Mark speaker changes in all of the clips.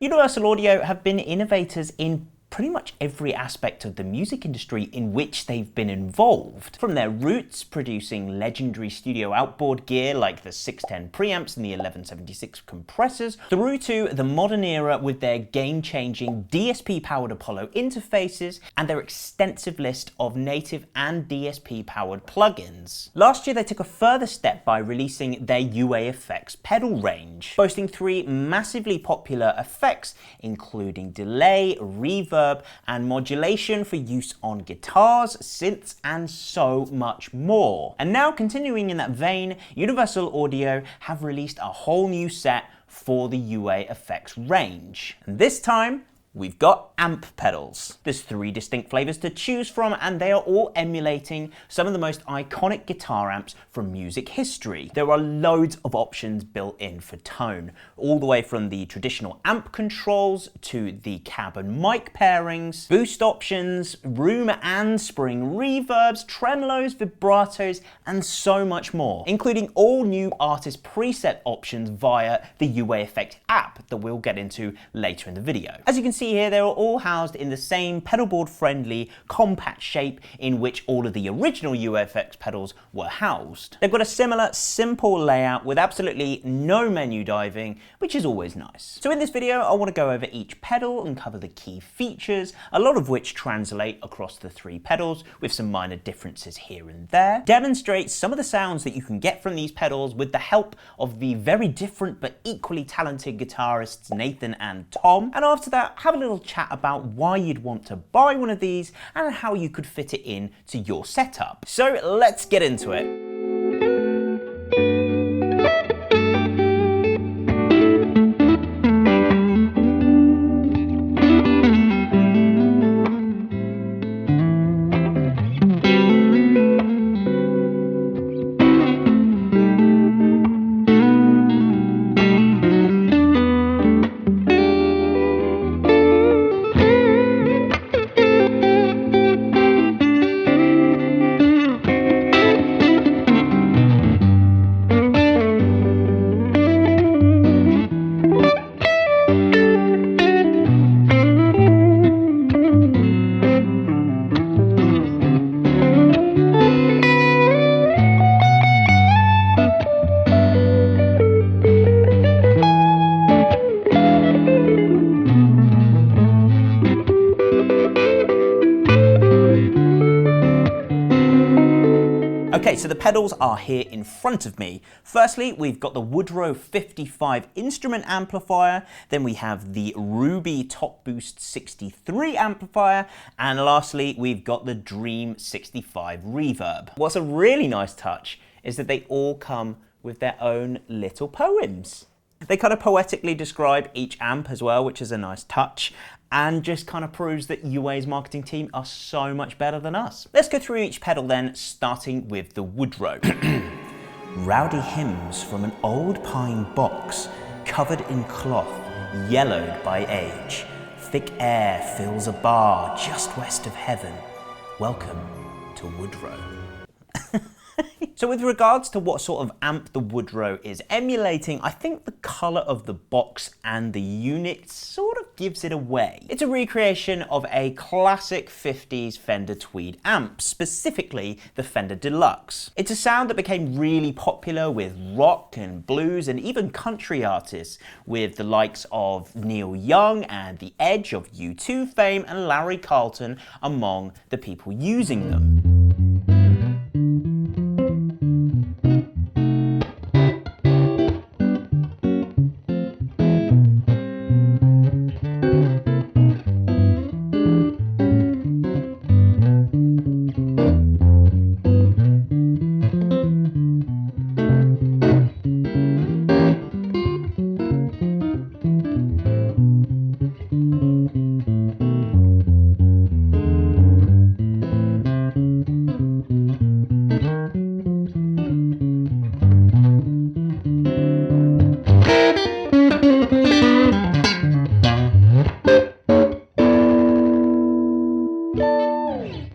Speaker 1: Universal Audio have been innovators in pretty much every aspect of the music industry in which they've been involved. From their roots producing legendary studio outboard gear like the 610 preamps and the 1176 compressors, through to the modern era with their game-changing DSP-powered Apollo interfaces and their extensive list of native and DSP-powered plugins. Last year they took a further step by releasing their UAFX pedal range, boasting 3 massively popular effects including delay, reverb, and modulation for use on guitars, synths, and so much more. And now, continuing in that vein, Universal Audio have released a whole new set for the UAFX range. And this time, we've got amp pedals. There's 3 distinct flavors to choose from, and they are all emulating some of the most iconic guitar amps from music history. There are loads of options built in for tone, all the way from the traditional amp controls to the cab and mic pairings, boost options, room and spring reverbs, tremolos, vibratos, and so much more, including all new artist preset options via the UAFX app that we'll get into later in the video. As you can see here, they're all housed in the same pedalboard friendly compact shape in which all of the original UAFX pedals were housed. They've got a similar simple layout with absolutely no menu diving, which is always nice. So in this video I want to go over each pedal and cover the key features, a lot of which translate across the 3 pedals with some minor differences here and there, demonstrate some of the sounds that you can get from these pedals with the help of the very different but equally talented guitarists Nathan and Thom, and after that have a little chat about why you'd want to buy one of these and how you could fit it in to your setup. So let's get into it. Okay, so the pedals are here in front of me. Firstly, we've got the Woodrow 55 instrument amplifier, then we have the Ruby Top Boost 63 amplifier, and lastly, we've got the Dream 65 reverb. What's a really nice touch is that they all come with their own little poems. They kind of poetically describe each amp as well, which is a nice touch, and just kind of proves that UA's marketing team are so much better than us. Let's go through each pedal then, starting with the Woodrow. Rowdy hymns from an old pine box, covered in cloth, yellowed by age. Thick air fills a bar just west of heaven. Welcome to Woodrow. So with regards to what sort of amp the Woodrow is emulating, I think the colour of the box and the unit sort of gives it away. It's a recreation of a classic 50s Fender Tweed amp, specifically the Fender Deluxe. It's a sound that became really popular with rock and blues and even country artists, with the likes of Neil Young and The Edge of U2 fame and Larry Carlton among the people using them.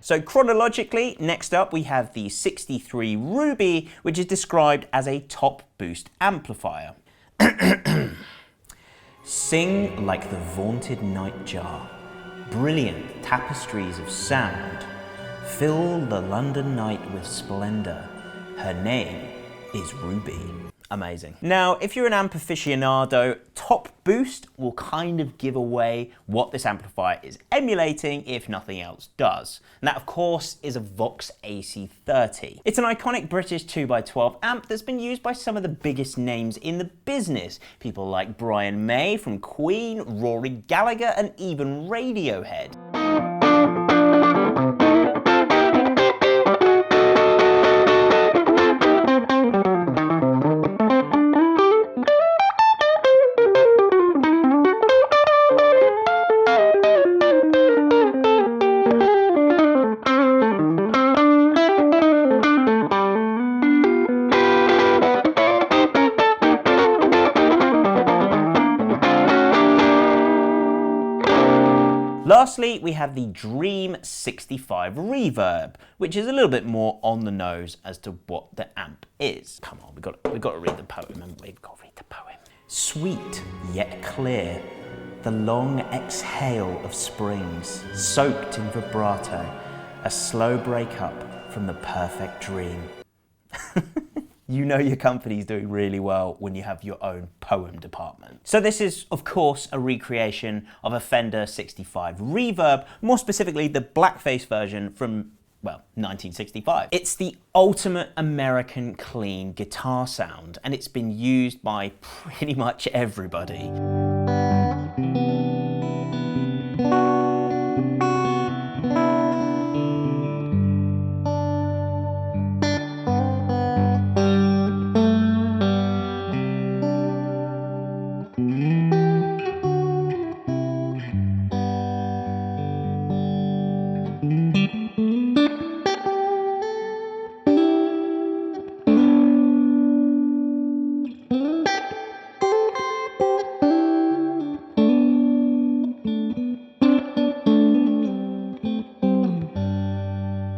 Speaker 1: So chronologically, next up we have the 63 Ruby, which is described as a top boost amplifier. Sing like the vaunted nightjar, brilliant tapestries of sound, fill the London night with splendour. Her name is Ruby. Amazing. Now, if you're an amp aficionado, top boost will kind of give away what this amplifier is emulating, if nothing else does. And that, of course, is a Vox AC30. It's an iconic British 2x12 amp that's been used by some of the biggest names in the business. People like Brian May from Queen, Rory Gallagher, and even Radiohead. Lastly, we have the Dream 65 Reverb, which is a little bit more on the nose as to what the amp is. Come on, we've got to read the poem, and we've got to read the poem. Sweet yet clear, the long exhale of springs, soaked in vibrato, a slow breakup from the perfect dream. You know your company's doing really well when you have your own poem department. So this is, of course, a recreation of a Fender 65 Reverb, more specifically the blackface version from, well, 1965. It's the ultimate American clean guitar sound, and it's been used by pretty much everybody.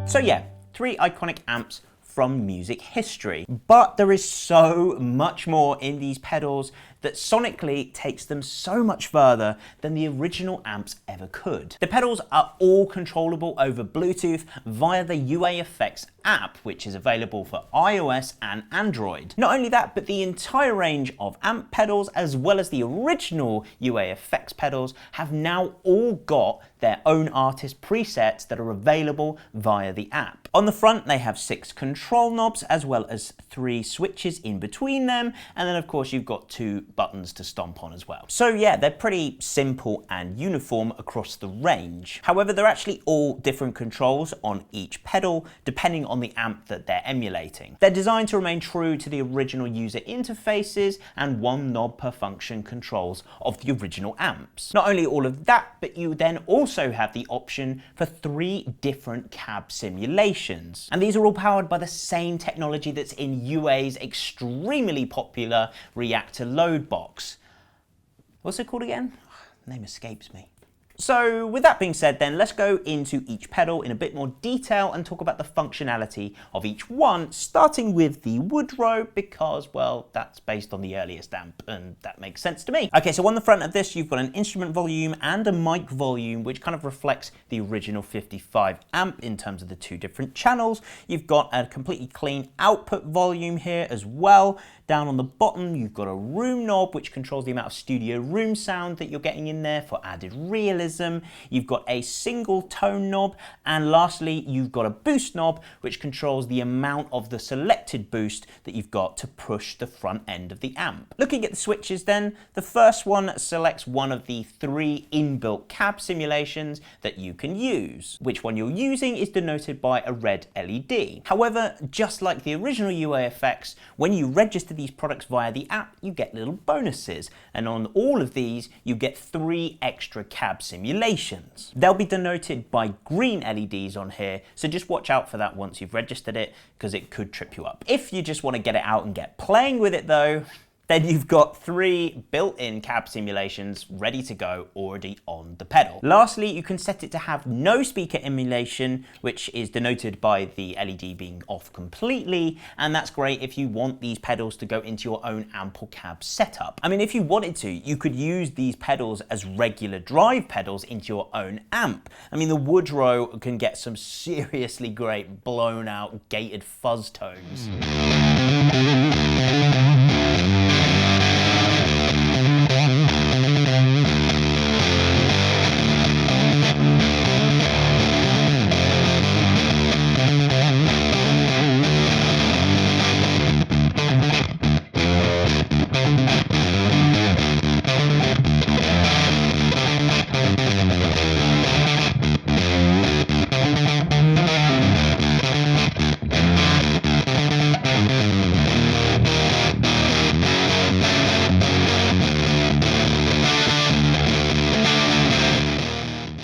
Speaker 1: So yeah, 3 iconic amps from music history. But there is so much more in these pedals that sonically takes them so much further than the original amps ever could. The pedals are all controllable over Bluetooth via the UAFX app, which is available for iOS and Android. Not only that, but the entire range of amp pedals, as well as the original UAFX pedals, have now all got their own artist presets that are available via the app. On the front, they have 6 control knobs, as well as 3 switches in between them, and then of course you've got 2 buttons to stomp on as well. So yeah, they're pretty simple and uniform across the range. However, they're actually all different controls on each pedal, depending on the amp that they're emulating. They're designed to remain true to the original user interfaces and one knob per function controls of the original amps. Not only all of that, but you then also have the option for 3 different cab simulations. And these are all powered by the same technology that's in UA's extremely popular reactor load box. What's it called again? Name escapes me. So with that being said then, let's go into each pedal in a bit more detail and talk about the functionality of each one, starting with the Woodrow because, well, that's based on the earliest amp and that makes sense to me. Okay, so on the front of this, you've got an instrument volume and a mic volume, which kind of reflects the original 55 amp in terms of the 2 different channels. You've got a completely clean output volume here as well. Down on the bottom, you've got a room knob, which controls the amount of studio room sound that you're getting in there for added realism. You've got a single tone knob, and lastly, you've got a boost knob, which controls the amount of the selected boost that you've got to push the front end of the amp. Looking at the switches then, the first one selects one of the 3 inbuilt cab simulations that you can use. Which one you're using is denoted by a red LED. However, just like the original UAFX, when you register these products via the app, you get little bonuses, and on all of these you get 3 extra cab simulations. They'll be denoted by green LEDs on here, so just watch out for that once you've registered it, because it could trip you up. If you just want to get it out and get playing with it though, then you've got 3 built-in cab simulations ready to go already on the pedal. Lastly, you can set it to have no speaker emulation, which is denoted by the LED being off completely, and that's great if you want these pedals to go into your own amp or cab setup. I mean, if you wanted to, you could use these pedals as regular drive pedals into your own amp. I mean, the Woodrow can get some seriously great blown out gated fuzz tones.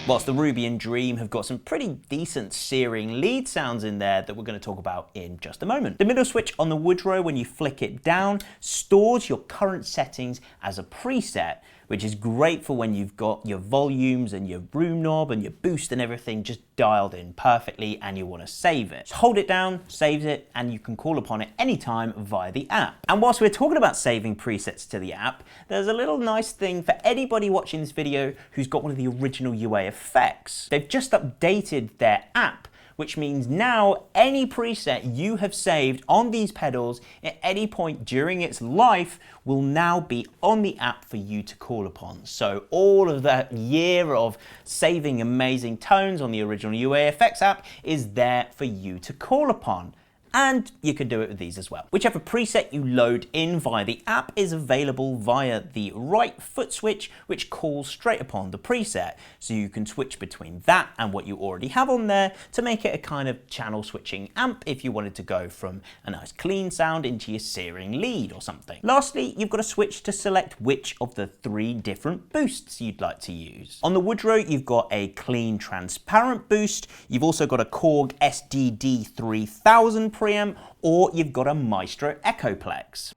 Speaker 1: Whilst the Ruby and Dream have got some pretty decent searing lead sounds in there that we're going to talk about in just a moment. The middle switch on the Woodrow, when you flick it down, stores your current settings as a preset, which is great for when you've got your volumes and your room knob and your boost and everything just dialed in perfectly and you want to save it. Just hold it down, saves it, and you can call upon it anytime via the app. And whilst we're talking about saving presets to the app, there's a little nice thing for anybody watching this video who's got one of the original UAFX. They've just updated their app, which means now any preset you have saved on these pedals at any point during its life will now be on the app for you to call upon. So all of that year of saving amazing tones on the original UAFX app is there for you to call upon. And you can do it with these as well. Whichever preset you load in via the app is available via the right foot switch, which calls straight upon the preset. So you can switch between that and what you already have on there to make it a kind of channel switching amp if you wanted to go from a nice clean sound into your searing lead or something. Lastly, you've got a switch to select which of the 3 different boosts you'd like to use. On the Woodrow, you've got a clean transparent boost. You've also got a Korg SDD 3000 preamp, or you've got a Maestro Echoplex.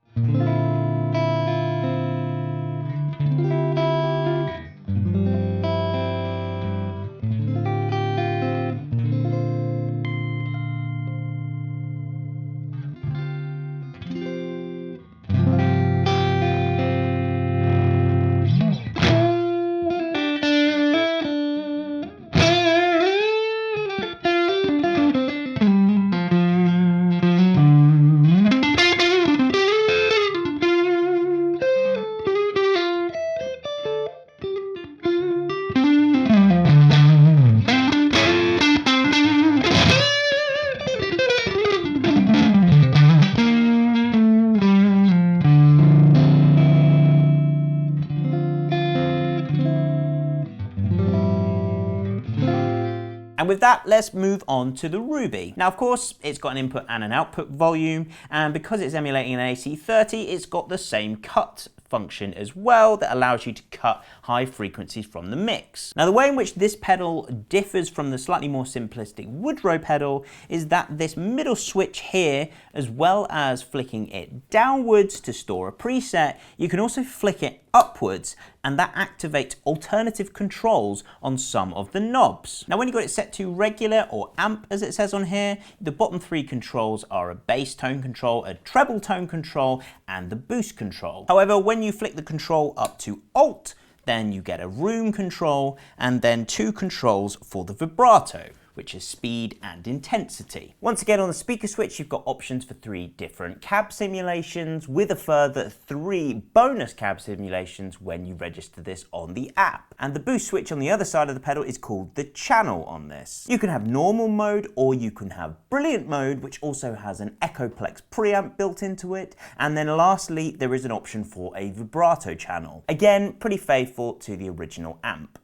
Speaker 1: with that, let's move on to the Ruby. Now, of course, it's got an input and an output volume, and because it's emulating an AC30, it's got the same cut function as well that allows you to cut high frequencies from the mix. Now, the way in which this pedal differs from the slightly more simplistic Woodrow pedal is that this middle switch here, as well as flicking it downwards to store a preset, you can also flick it upwards, and that activates alternative controls on some of the knobs. Now, when you've got it set to regular or amp, as it says on here, the bottom three controls are a bass tone control, a treble tone control, and the boost control. However, when you flick the control up to alt, then you get a room control, and then two controls for the vibrato, which is speed and intensity. Once again, on the speaker switch, you've got options for 3 different cab simulations, with a further 3 bonus cab simulations when you register this on the app. And the boost switch on the other side of the pedal is called the channel on this. You can have normal mode, or you can have brilliant mode, which also has an Echoplex preamp built into it. And then lastly, there is an option for a vibrato channel. Again, pretty faithful to the original amp.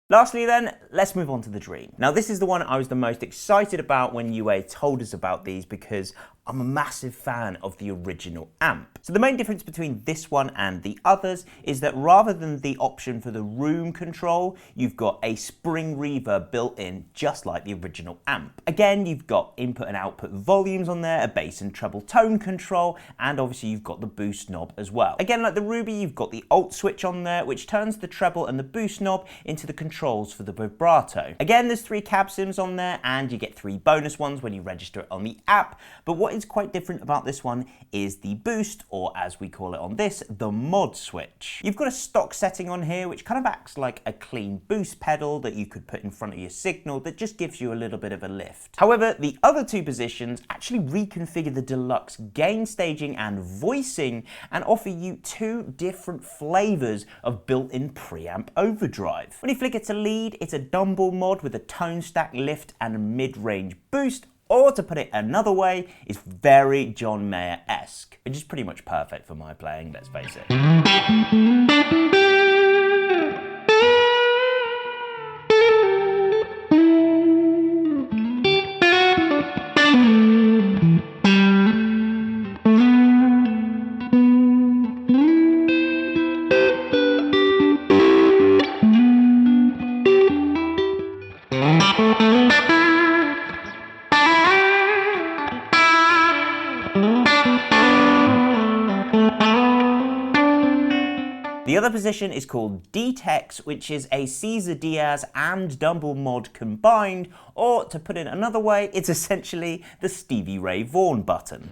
Speaker 1: Lastly then, let's move on to the Dream. Now, this is the one I was the most excited about when UA told us about these, because I'm a massive fan of the original amp. So the main difference between this one and the others is that rather than the option for the room control, you've got a spring reverb built in, just like the original amp. Again, you've got input and output volumes on there, a bass and treble tone control, and obviously you've got the boost knob as well. Again, like the Ruby, you've got the alt switch on there, which turns the treble and the boost knob into the controls for the vibrato. Again, there's 3 cab sims on there, and you get 3 bonus ones when you register it on the app. But what is quite different about this one is the boost, or as we call it on this, the mod switch. You've got a stock setting on here, which kind of acts like a clean boost pedal that you could put in front of your signal that just gives you a little bit of a lift. However, the other 2 positions actually reconfigure the deluxe gain staging and voicing and offer you 2 different flavors of built-in preamp overdrive. When you flick it to lead, it's a dumble mod with a tone stack lift and a mid-range boost, or to put it another way, it's very John Mayer-esque, which is pretty much perfect for my playing, let's face it. The other position is called D-Tex, which is a Cesar Diaz and Dumble mod combined, or to put it another way, it's essentially the Stevie Ray Vaughan button.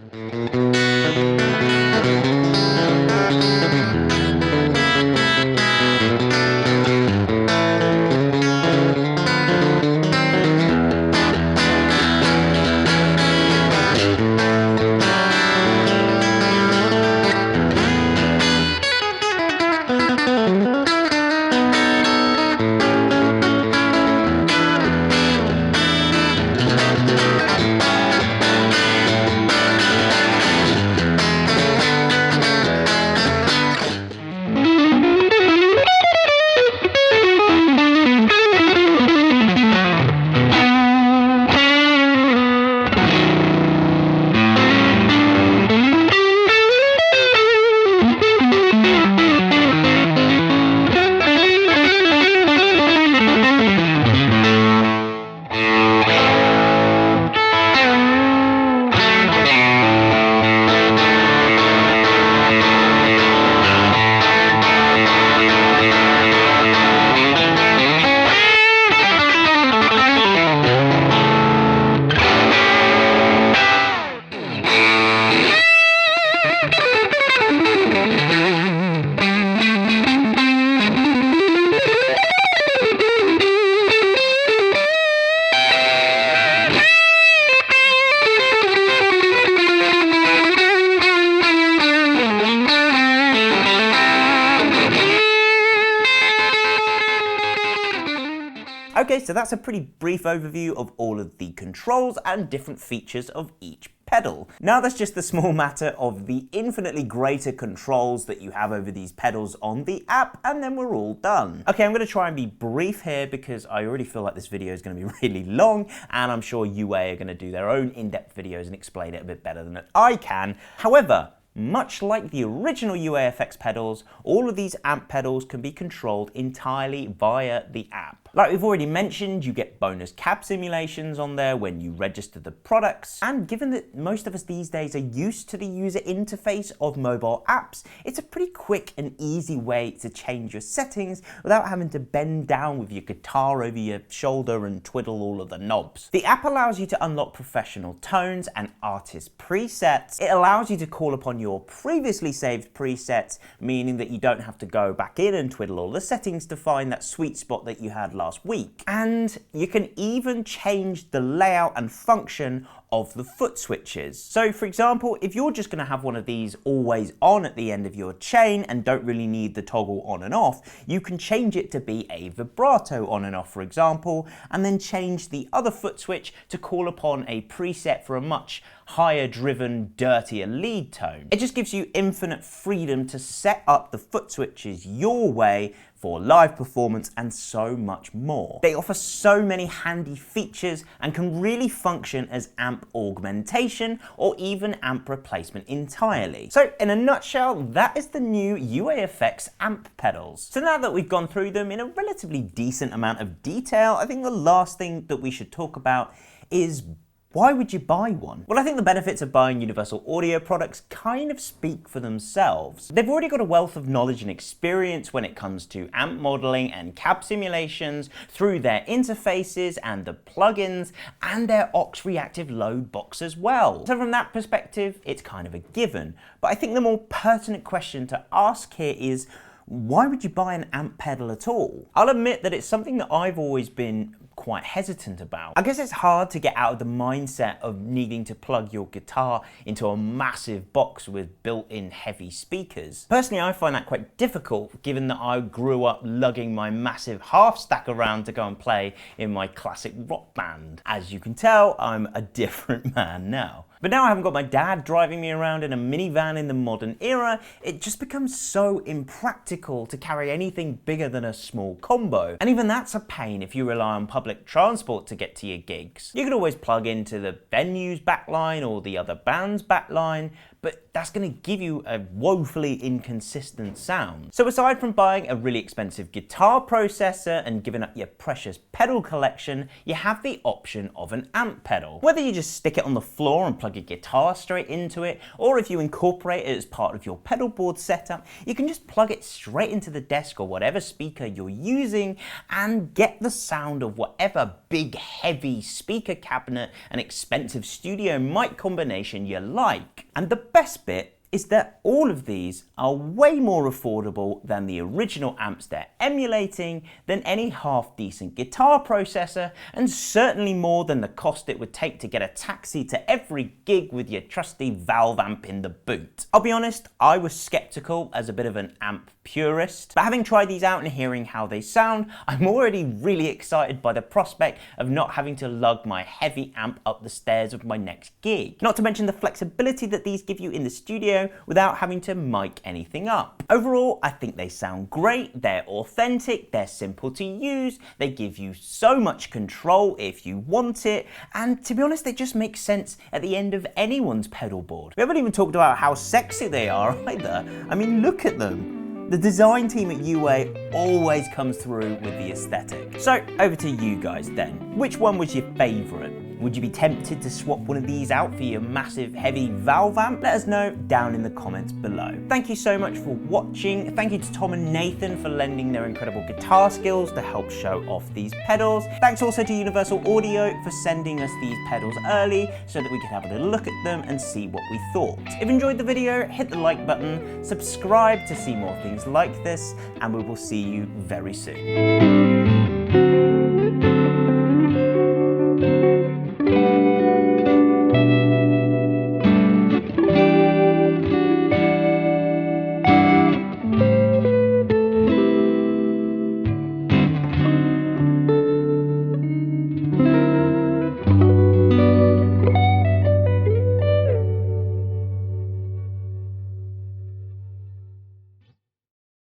Speaker 1: Okay, so that's a pretty brief overview of all of the controls and different features of each pedal. Now that's just the small matter of the infinitely greater controls that you have over these pedals on the app, and then we're all done. Okay, I'm going to try and be brief here because I already feel like this video is going to be really long, and I'm sure UA are going to do their own in-depth videos and explain it a bit better than I can. However, much like the original UAFX pedals, all of these amp pedals can be controlled entirely via the app. Like we've already mentioned, you get bonus cab simulations on there when you register the products, and given that most of us these days are used to the user interface of mobile apps, it's a pretty quick and easy way to change your settings without having to bend down with your guitar over your shoulder and twiddle all of the knobs. The app allows you to unlock professional tones and artist presets. It allows you to call upon your previously saved presets, meaning that you don't have to go back in and twiddle all the settings to find that sweet spot that you had last week. And you can even change the layout and function of the foot switches. So for example, if you're just going to have one of these always on at the end of your chain and don't really need the toggle on and off, you can change it to be a vibrato on and off, for example, and then change the other foot switch to call upon a preset for a much higher driven, dirtier lead tone. It just gives you infinite freedom to set up the foot switches your way for live performance and so much more. They offer so many handy features and can really function as amp augmentation or even amp replacement entirely. So in a nutshell, that is the new UAFX amp pedals. So now that we've gone through them in a relatively decent amount of detail, I think the last thing that we should talk about is why would you buy one? Well, I think the benefits of buying Universal Audio products kind of speak for themselves. They've already got a wealth of knowledge and experience when it comes to amp modeling and cab simulations through their interfaces and the plugins and their aux reactive load box as well. So from that perspective, it's kind of a given. But I think the more pertinent question to ask here is, why would you buy an amp pedal at all? I'll admit that it's something that I've always been quite hesitant about. I guess it's hard to get out of the mindset of needing to plug your guitar into a massive box with built-in heavy speakers. Personally, I find that quite difficult given that I grew up lugging my massive half stack around to go and play in my classic rock band. As you can tell, I'm a different man now. But now I haven't got my dad driving me around in a minivan in the modern era, it just becomes so impractical to carry anything bigger than a small combo. And even that's a pain if you rely on public transport to get to your gigs. You can always plug into the venue's backline or the other band's backline, but that's going to give you a woefully inconsistent sound. So aside from buying a really expensive guitar processor and giving up your precious pedal collection, you have the option of an amp pedal. Whether you just stick it on the floor and plug your guitar straight into it, or if you incorporate it as part of your pedal board setup, you can just plug it straight into the desk or whatever speaker you're using and get the sound of whatever big heavy speaker cabinet and expensive studio mic combination you like. And the best bit is that all of these are way more affordable than the original amps they're emulating, than any half-decent guitar processor, and certainly more than the cost it would take to get a taxi to every gig with your trusty valve amp in the boot. I'll be honest, I was skeptical as a bit of an amp purist, but having tried these out and hearing how they sound, I'm already really excited by the prospect of not having to lug my heavy amp up the stairs of my next gig. Not to mention the flexibility that these give you in the studio without having to mic anything up. Overall, I think they sound great, they're authentic, they're simple to use, they give you so much control if you want it, and to be honest, they just make sense at the end of anyone's pedal board. We haven't even talked about how sexy they are either. I mean, look at them. The design team at UA always comes through with the aesthetic. So over to you guys then. Which one was your favourite? Would you be tempted to swap one of these out for your massive heavy valve amp? Let us know down in the comments below. Thank you so much for watching. Thank you to Thom and Nathan for lending their incredible guitar skills to help show off these pedals. Thanks also to Universal Audio for sending us these pedals early so that we could have a little look at them and see what we thought. If you enjoyed the video, hit the like button, subscribe to see more things like this, and we will see you very soon.